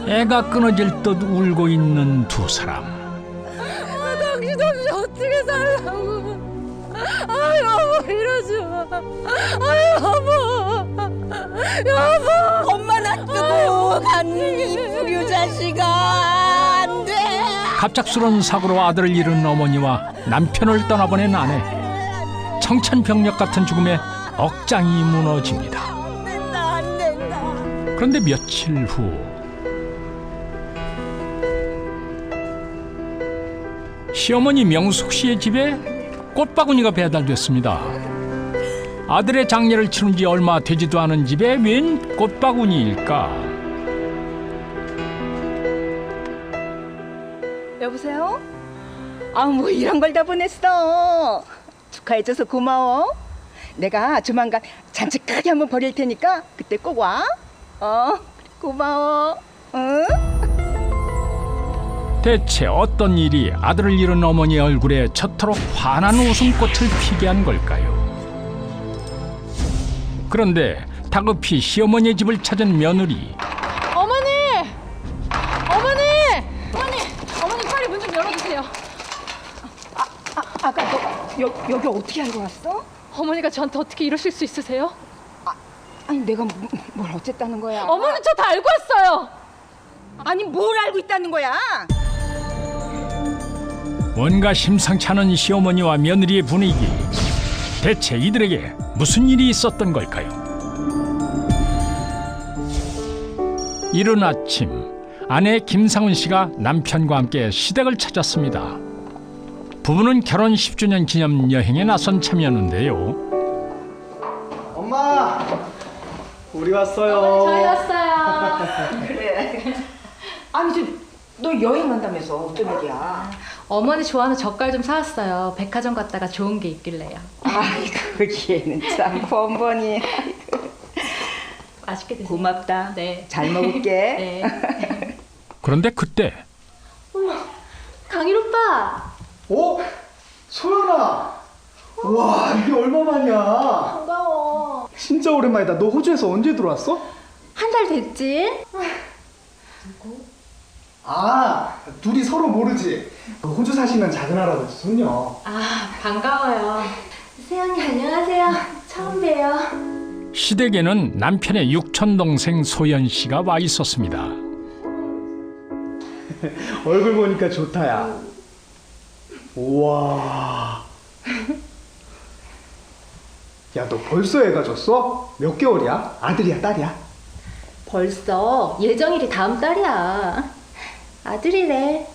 애가 끊어질 듯 울고 있는 두 사람. 당신 없이 어떻게 살라고. 아 여보 이러지 마. 아 여보. 엄마 놔두고 간이 불효 자식아. 안 돼. 갑작스러운 사고로 아들을 잃은 어머니와 남편을 떠나보낸 아내. 청천벽력 같은 죽음에 억장이 무너집니다. 안 된다. 그런데 며칠 후 시어머니 명숙 씨의 집에 꽃바구니가 배달됐습니다. 아들의 장례를 치른 지 얼마 되지도 않은 집에 웬 꽃바구니일까? 여보세요? 아, 뭐 이런 걸 다 보냈어. 축하해줘서 고마워. 내가 조만간 잔치 크게 한번 벌일 테니까 그때 꼭 와. 고마워. 응? 대체 어떤 일이 아들을 잃은 어머니의 얼굴에 저토록 환한 웃음꽃을 피게 한 걸까요? 그런데 다급히 시어머니의 집을 찾은 며느리. 어머니 빨리 문 좀 열어주세요. 아까 너 여기 어떻게 알고 왔어? 어머니가 저한테 어떻게 이러실 수 있으세요? 아니 내가 뭘 어쨌다는 거야? 어머니 저 다 알고 왔어요. 아니 뭘 알고 있다는 거야? 뭔가 심상치 않은 시어머니와 며느리의 분위기. 대체 이들에게 무슨 일이 있었던 걸까요? 이른 아침 아내 김상훈 씨가 남편과 함께 시댁을 찾았습니다. 부부는 결혼 10주년 기념 여행에 나선 참이었는데요. 엄마, 우리 왔어요. 저희 왔어요. 그래. 아니 너 여행 간다면서 어떤 일이야? 어머니 좋아하는 젓갈 좀 사왔어요. 백화점 갔다가 좋은 게 있길래요. 아이고 얘는 참 번번이. 맛있게 드세요. 고맙다. 네. 잘 먹을게. 네. 그런데 그때 강일 오빠. 어? 소연아. 와, 이게 얼마만이야? 반가워. 진짜 오랜만이다. 너 호주에서 언제 들어왔어? 한 달 됐지? 아, 둘이 서로 모르지. 그 호주 사시는 작은 할아버지 손녀. 아 반가워요. 세연이 안녕하세요. 처음 봬요. 시댁에는 남편의 육촌 동생 소연 씨가 와 있었습니다. 얼굴 보니까 좋다야. 우와. 야, 너 벌써 애가 졌어? 몇 개월이야? 아들이야, 딸이야? 벌써 예정일이 다음 달이야. 아들이래.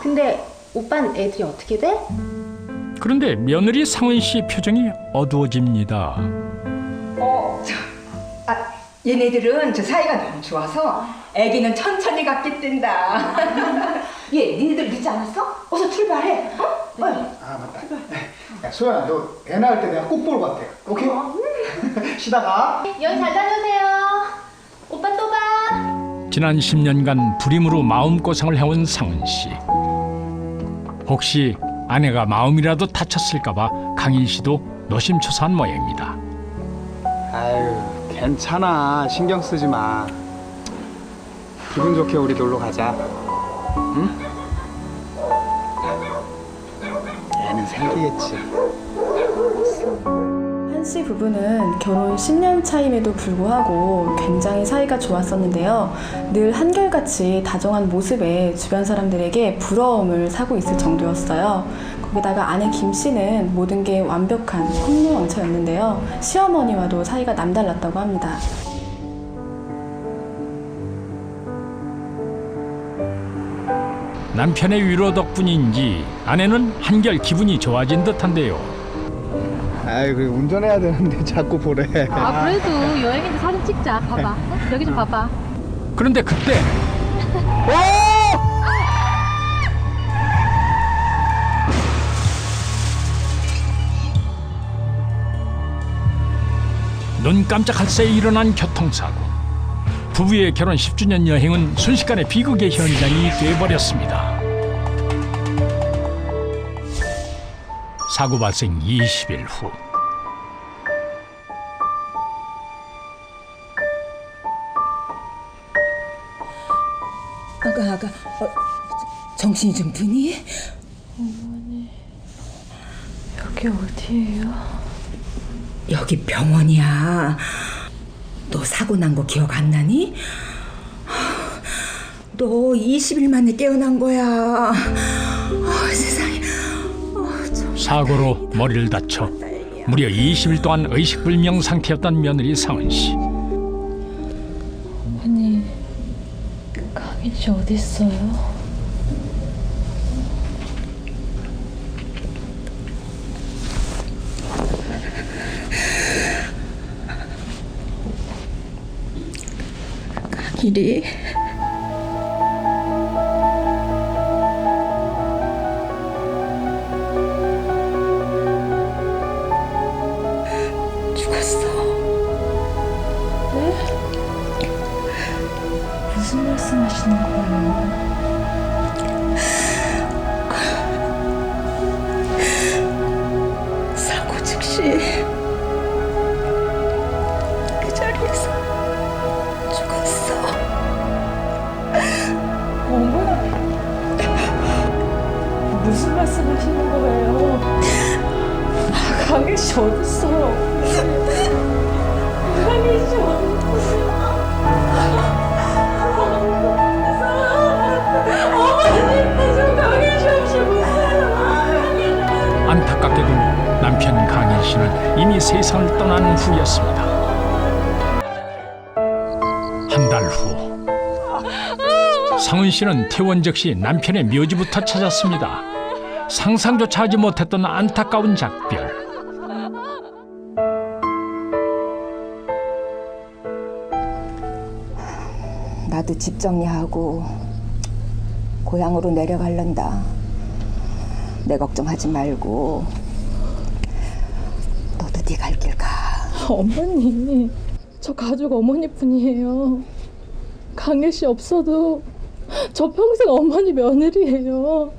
근데 오빤 애들이 어떻게 돼? 그런데 며느리 상훈 씨의 표정이 어두워집니다. 얘네들은 저 사이가 너무 좋아서 애기는 천천히 갖겠댄다. 얘, 니네들 늦지 않았어? 어서 출발해. 어? 아, 맞다. 야, 소연아, 너 애 낳을 때 내가 꼭 보러 갈게. 오케이? 쉬다가. 여행 잘 다녀오세요. 오빠 또 봐. 지난 10년간 불임으로 마음고생을 해온 상훈 씨. 혹시 아내가 마음이라도 다쳤을까 봐 강인 씨도 노심초사한 모양입니다. 아유, 괜찮아. 신경 쓰지 마. 기분 좋게 우리 놀러 가자. 응? 애는 생기겠지. 한 씨 부부는 결혼 10년 차임에도 불구하고 굉장히 사이가 좋았었는데요. 늘 한결같이 다정한 모습에 주변 사람들에게 부러움을 사고 있을 정도였어요. 거기다가 아내 김 씨는 모든 게 완벽한 성녀왕처였는데요. 시어머니와도 사이가 남달랐다고 합니다. 남편의 위로 덕분인지 아내는 한결 기분이 좋아진 듯한데요. 아이고, 운전해야 되는데 자꾸 보래. 아 그래도 여행인데 사진 찍자. 봐봐. 여기 좀 봐봐. 그런데 그때 눈 깜짝할 새에 일어난 교통사고. 부부의 결혼 10주년 여행은 순식간에 비극의 현장이 돼버렸습니다. 사고 발생 20일 후 아가, 정신이 좀 드니? 여기 어디예요? 여기 병원이야. 너 사고 난 거 기억 안 나니? 너 20일 만에 깨어난 거야. 세상에. 사고로 머리를 다쳐 무려 20일 동안 의식불명 상태였던 며느리 상은 씨. 어머니, 강인 씨 어디 있어요? 길이. 죽었어. 무슨 말씀하시는 거예요? 사고 즉시 그 자리에서 죽었어. 무슨 말씀하시는 거예요? 강인 씨 어디 있어요? 강인 씨 어디 있어요? 안타깝게도 남편 강인 씨는 이미 세상을 떠난 후였습니다. 한 달 후, 상은 씨는 퇴원 즉시 남편의 묘지부터 찾았습니다. 상상조차 하지 못했던 안타까운 작별. 나도 집 정리하고 고향으로 내려갈란다. 내 걱정하지 말고 너도 네 갈 길 가. 어머니, 저 가족 어머니뿐이에요. 강일 씨 없어도 저 평생 어머니 며느리예요.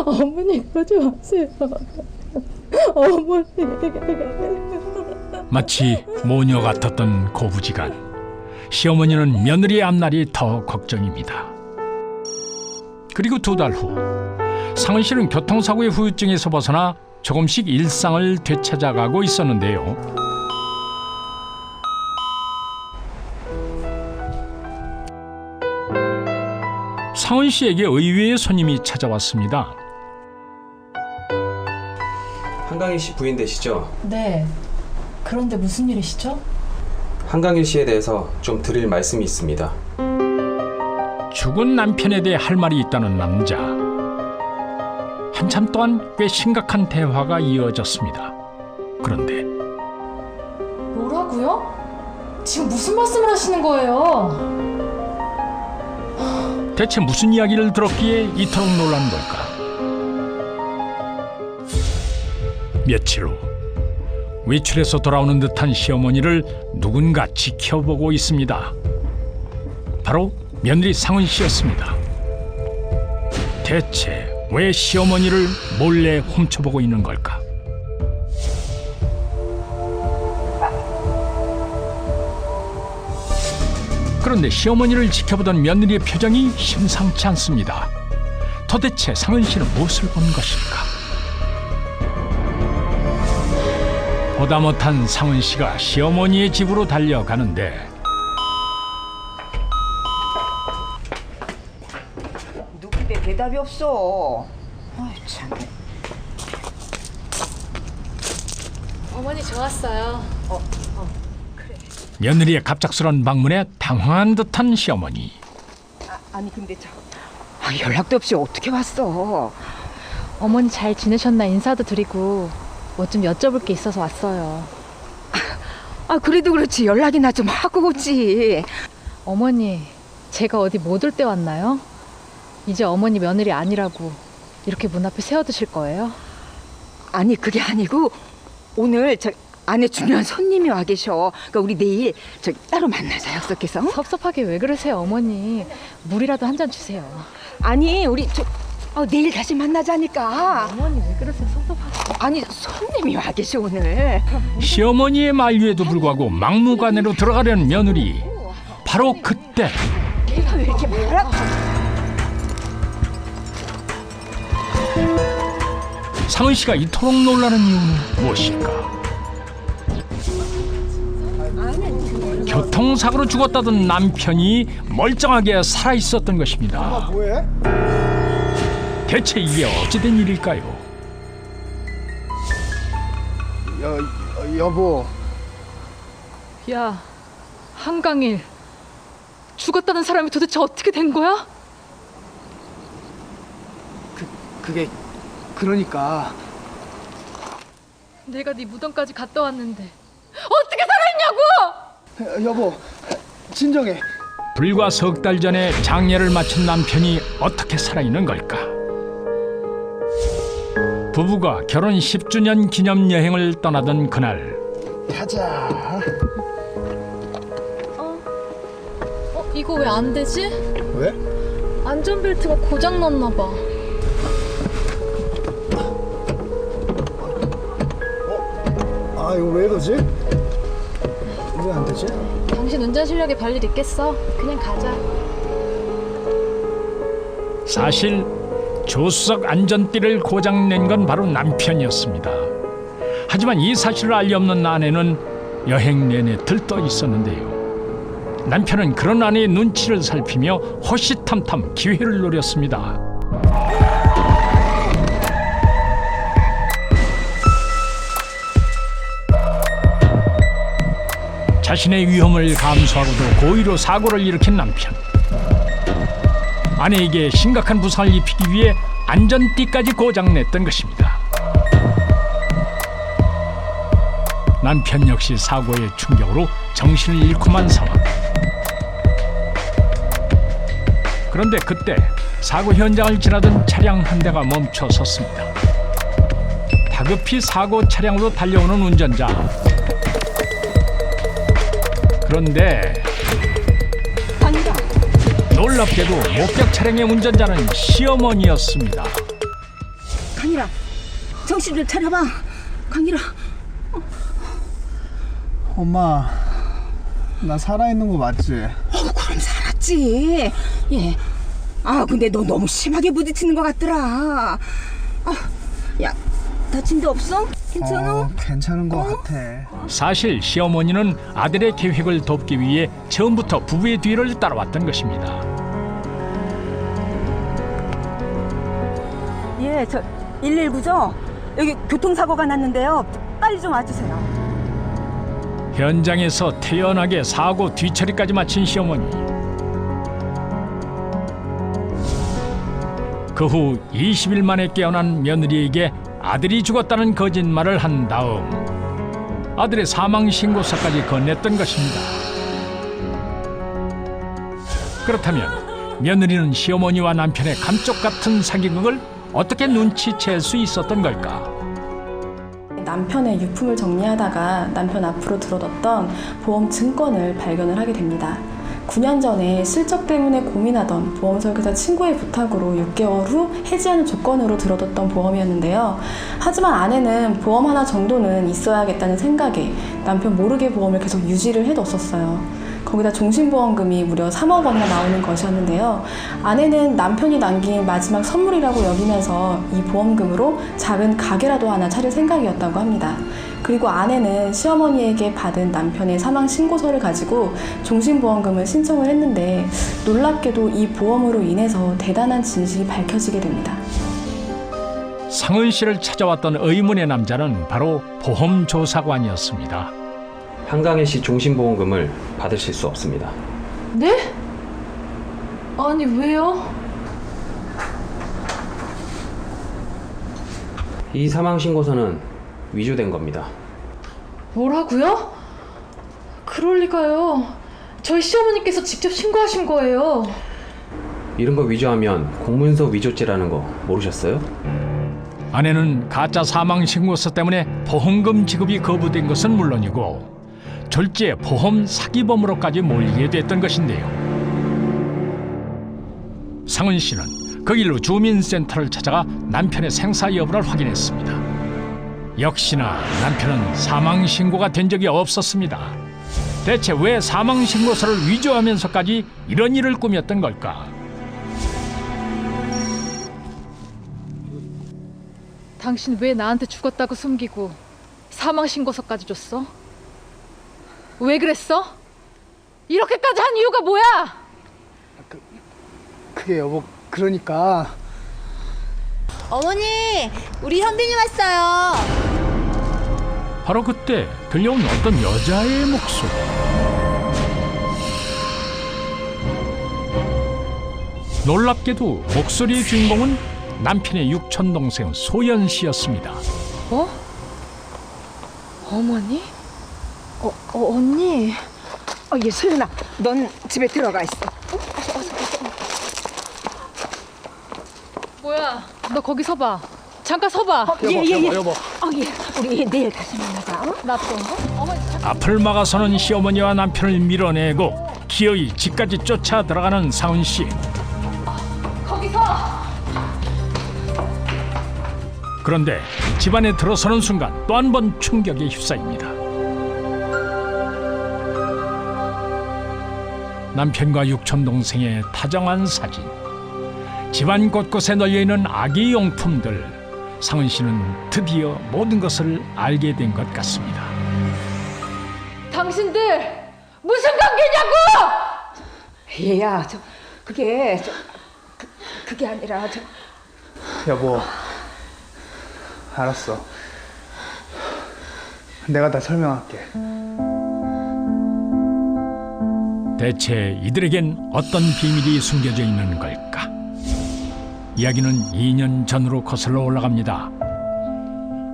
어머니 그러지 마세요. 어머니. 마치 모녀 같았던 고부지간. 시어머니는 며느리의 앞날이 더 걱정입니다. 그리고 2달 후, 상은 씨는 교통사고의 후유증에서 벗어나 조금씩 일상을 되찾아가고 있었는데요. 상은 씨에게 의외의 손님이 찾아왔습니다. 한강일 씨 부인 되시죠? 네. 그런데 무슨 일이시죠? 한강일 씨에 대해서 좀 드릴 말씀이 있습니다. 죽은 남편에 대해 할 말이 있다는 남자. 한참 동안 꽤 심각한 대화가 이어졌습니다. 그런데 뭐라고요? 지금 무슨 말씀을 하시는 거예요? 대체 무슨 이야기를 들었기에 이토록 놀란 걸까? 며칠 후, 외출해서 돌아오는 듯한 시어머니를 누군가 지켜보고 있습니다. 바로 며느리 상은 씨였습니다. 대체 왜 시어머니를 몰래 훔쳐보고 있는 걸까? 그런데 시어머니를 지켜보던 며느리의 표정이 심상치 않습니다. 도대체 상은 씨는 무엇을 본 것일까? 보다 못한 상은 씨가 시어머니의 집으로 달려가는데 누군데 대답이 없어. 아이 참. 어머니 저 왔어요. 며느리의 갑작스런 방문에 당황한 듯한 시어머니. 아니 근데 연락도 없이 어떻게 왔어? 어머니 잘 지내셨나 인사도 드리고 뭐 좀 여쭤볼 게 있어서 왔어요. 그래도 그렇지 연락이나 좀 하고 오지. 어머니, 제가 어디 못 올 때 왔나요? 이제 어머니 며느리 아니라고 이렇게 문 앞에 세워두실 거예요? 아니 그게 아니고 오늘 아내 중요한 손님이 와 계셔. 그러니까 우리 내일 따로 만나자 약속해서. 섭섭하게 왜 그러세요, 어머니? 물이라도 한 잔 주세요. 아니 우리 내일 다시 만나자니까. 어머니 왜 그러세요, 섭섭하게. 아니 손님이 와 계셔 오늘. 시어머니의 만류에도 불구하고 막무가내로 들어가려는 며느리. 바로 그때 왜 이렇게 말아? 상은 씨가 이토록 놀라는 이유는 무엇일까? 교통사고로 죽었다던 남편이 멀쩡하게 살아있었던 것입니다. 뭐해? 대체 이게 어찌된 일일까요? 여보. 야, 한강일. 죽었다는 사람이 도대체 어떻게 된 거야? 그게 그러니까 내가 네 무덤까지 갔다 왔는데 어떻게 살아있냐고! 여보, 진정해. 불과 석 달 전에 장례를 마친 남편이 어떻게 살아있는 걸까? 부부가 결혼 10주년 기념 여행을 떠나던 그날, 가자. 이거 왜 안 되지? 왜? 안전벨트가 고장났나 봐. 아, 이거 왜 이러지? 왜 안 되지? 당신 운전 실력에 별일 있겠어? 그냥 가자. 사실 조수석 안전띠를 고장낸 건 바로 남편이었습니다. 하지만 이 사실을 알리 없는 아내는 여행 내내 들떠 있었는데요. 남편은 그런 아내의 눈치를 살피며 호시탐탐 기회를 노렸습니다. 자신의 위험을 감수하고도 고의로 사고를 일으킨 남편. 아내에게 심각한 부상을 입히기 위해 안전띠까지 고장냈던 것입니다. 남편 역시 사고의 충격으로 정신을 잃고만 상황. 그런데 그때 사고 현장을 지나던 차량 한 대가 멈춰 섰습니다. 다급히 사고 차량으로 달려오는 운전자. 그런데 강이라, 놀랍게도 목격 차량의 운전자는 시어머니였습니다. 강이라, 정신 좀 차려봐. 강이라. 엄마, 나 살아있는 거 맞지? 그럼 살았지. 예. 아, 근데 너 너무 심하게 부딪히는 것 같더라. 야, 다친 데 없어? 괜찮아? 괜찮은 거 같아. 사실 시어머니는 아들의 계획을 돕기 위해 처음부터 부부의 뒤를 따라왔던 것입니다. 예, 저 119죠? 여기 교통사고가 났는데요. 빨리 좀 와주세요. 현장에서 태연하게 사고 뒤처리까지 마친 시어머니. 그 후 20일 만에 깨어난 며느리에게 아들이 죽었다는 거짓말을 한 다음 아들의 사망 신고서까지 건넸던 것입니다. 그렇다면 며느리는 시어머니와 남편의 감쪽 같은 사기극을 어떻게 눈치챌 수 있었던 걸까? 남편의 유품을 정리하다가 남편 앞으로 들어뒀던 보험 증권을 발견을 하게 됩니다. 9년 전에 실적 때문에 고민하던 보험 설계사 친구의 부탁으로 6개월 후 해지하는 조건으로 들어뒀던 보험이었는데요. 하지만 아내는 보험 하나 정도는 있어야겠다는 생각에 남편 모르게 보험을 계속 유지를 해뒀었어요. 거기다 종신보험금이 무려 3억 원이나 나오는 것이었는데요. 아내는 남편이 남긴 마지막 선물이라고 여기면서 이 보험금으로 작은 가게라도 하나 차릴 생각이었다고 합니다. 그리고 아내는 시어머니에게 받은 남편의 사망 신고서를 가지고 종신보험금을 신청을 했는데 놀랍게도 이 보험으로 인해서 대단한 진실이 밝혀지게 됩니다. 상은 씨를 찾아왔던 의문의 남자는 바로 보험조사관이었습니다. 한강일 씨 종신보험금을 받으실 수 없습니다. 네? 아니 왜요? 이 사망 신고서는 위조된 겁니다. 뭐라고요? 그럴 리가요. 저희 시어머니께서 직접 신고하신 거예요. 이런 거 위조하면 공문서 위조죄라는 거 모르셨어요? 아내는 가짜 사망 신고서 때문에 보험금 지급이 거부된 것은 물론이고 졸지에 보험 사기범으로까지 몰리게 됐던 것인데요. 상은 씨는 그 길로 주민센터를 찾아가 남편의 생사 여부를 확인했습니다. 역시나 남편은 사망 신고가 된 적이 없었습니다. 대체 왜 사망 신고서를 위조하면서까지 이런 일을 꾸몄던 걸까? 당신 왜 나한테 죽었다고 숨기고 사망 신고서까지 줬어? 왜 그랬어? 이렇게까지 한 이유가 뭐야? 그게 여보, 그러니까 어머니, 우리 현빈이 왔어요. 바로 그때 들려온 어떤 여자의 목소리. 놀랍게도 목소리의 주인공은 남편의 육촌 동생 소연 씨였습니다. 어? 어머니? 언니. 예, 소연아, 넌 집에 들어가 있어. 뭐야? 너 거기 서봐. 잠깐 서봐. 여보. 우리 내일 다시 만나자. 낯선 거? 어머니 잠깐. 앞을 막아서는 시어머니와 남편을 밀어내고 기어이 집까지 쫓아 들어가는 사은 씨. 거기서. 그런데 집안에 들어서는 순간 또 한 번 충격에 휩싸입니다. 남편과 육촌 동생의 다정한 사진, 집안 곳곳에 널려있는 아기 용품들. 상은 씨는 드디어 모든 것을 알게 된 것 같습니다. 당신들 무슨 관계냐고! 얘야, 그게 아니라 여보, 알았어. 내가 다 설명할게. 대체 이들에겐 어떤 비밀이 숨겨져 있는 걸까? 이야기는 2년 전으로 거슬러 올라갑니다.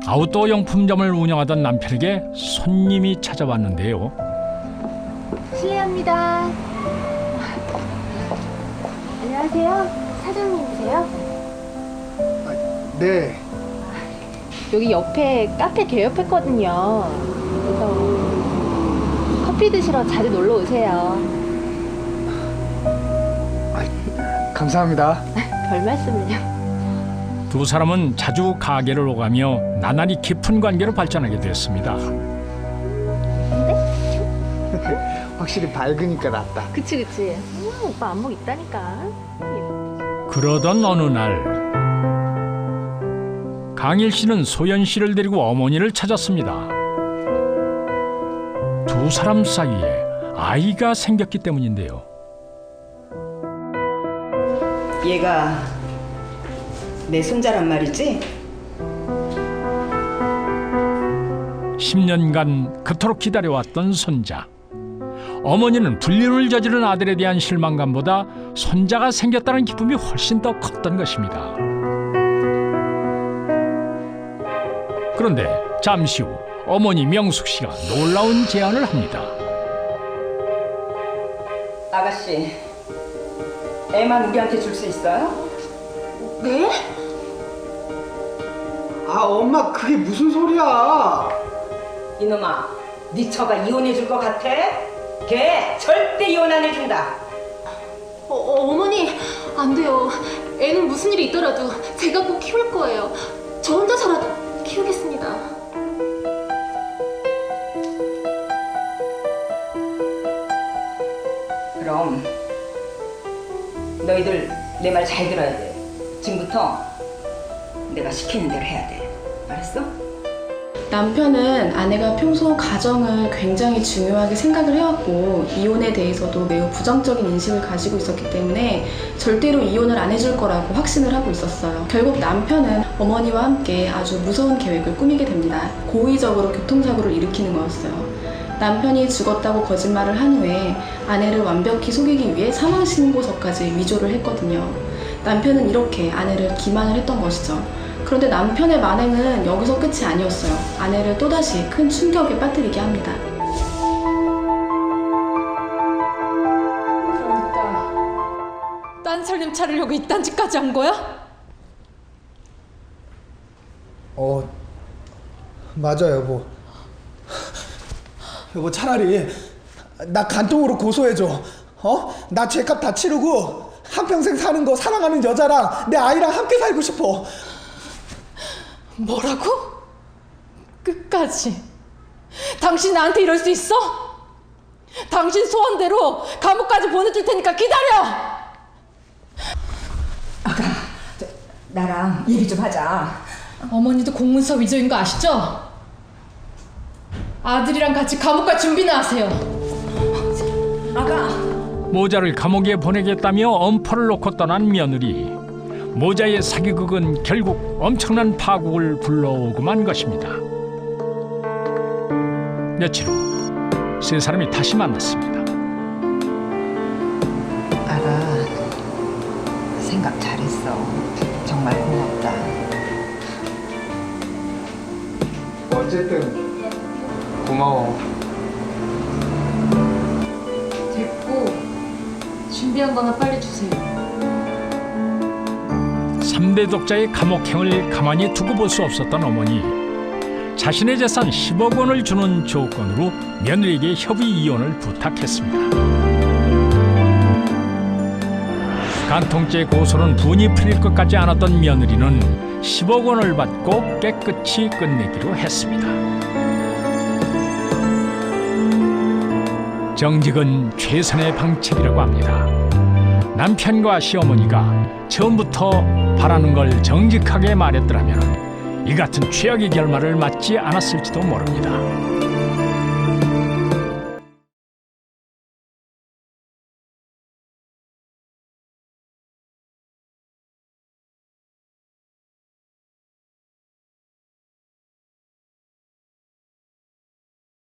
아웃도어 용품점을 운영하던 남편에게 손님이 찾아왔는데요. 실례합니다. 안녕하세요. 사장님이세요? 네. 여기 옆에 카페 개업했거든요. 그래서 커피 드시러 자주 놀러 오세요. 감사합니다. 별 말씀을요. 두 사람은 자주 가게를 오가며 나날이 깊은 관계로 발전하게 됐습니다. 확실히 밝으니까 낫다. 그치. 오빠 안목 있다니까. 그러던 어느 날 강일 씨는 소연 씨를 데리고 어머니를 찾았습니다. 두 사람 사이에 아이가 생겼기 때문인데요. 얘가 내 손자란 말이지? 10년간 그토록 기다려왔던 손자. 어머니는 불륜을 저지른 아들에 대한 실망감보다 손자가 생겼다는 기쁨이 훨씬 더 컸던 것입니다. 그런데 잠시 후 어머니 명숙 씨가 놀라운 제안을 합니다. 아가씨, 애만 우리한테 줄 수 있어요? 네? 아, 엄마, 그게 무슨 소리야? 이놈아, 네 처가 이혼해 줄 것 같아? 걔 절대 이혼 안 해준다. 어머니, 안 돼요. 애는 무슨 일이 있더라도 제가 꼭 키울 거예요. 저 혼자서라도 키우겠습니다. 그럼 너희들 내 말 잘 들어야 돼. 지금부터 내가 시키는 대로 해야 돼. 알았어? 남편은 아내가 평소 가정을 굉장히 중요하게 생각을 해왔고 이혼에 대해서도 매우 부정적인 인식을 가지고 있었기 때문에 절대로 이혼을 안 해줄 거라고 확신을 하고 있었어요. 결국 남편은 어머니와 함께 아주 무서운 계획을 꾸미게 됩니다. 고의적으로 교통사고를 일으키는 거였어요. 남편이 죽었다고 거짓말을 한 후에 아내를 완벽히 속이기 위해 사망신고서까지 위조를 했거든요. 남편은 이렇게 아내를 기만을 했던 것이죠. 그런데 남편의 만행은 여기서 끝이 아니었어요. 아내를 또다시 큰 충격에 빠뜨리게 합니다. 그러니까 딴 살림 차리려고 이딴 짓까지 한 거야? 맞아, 여보. 여보, 차라리 나 간통으로 고소해줘. 나 죄값 다 치르고 한평생 사는 거 사랑하는 여자랑 내 아이랑 함께 살고 싶어. 뭐라고? 끝까지? 당신 나한테 이럴 수 있어? 당신 소원대로 감옥까지 보내줄 테니까 기다려. 나랑 얘기 좀 하자. 어머니도 공문서 위조인 거 아시죠? 아들이랑 같이 감옥 갈 준비나 하세요. 아가. 모자를 감옥에 보내겠다며 엄포를 놓고 떠난 며느리. 모자의 사기극은 결국 엄청난 파국을 불러오고 만 것입니다. 며칠 후 세 사람이 다시 만났습니다. 아가, 생각 잘했어. 정말 고맙다. 어쨌든 고마워. 됐고 준비한 거나 빨리 주세요. 3대 독자의 감옥행을 가만히 두고 볼 수 없었던 어머니. 자신의 재산 10억 원을 주는 조건으로 며느리에게 협의 이혼을 부탁했습니다. 간통죄 고소는 분이 풀릴 것 같지 않았던 며느리는 10억 원을 받고 깨끗이 끝내기로 했습니다. 정직은 최선의 방책이라고 합니다. 남편과 시어머니가 처음부터 바라는 걸 정직하게 말했더라면 이 같은 최악의 결말을 맞지 않았을지도 모릅니다.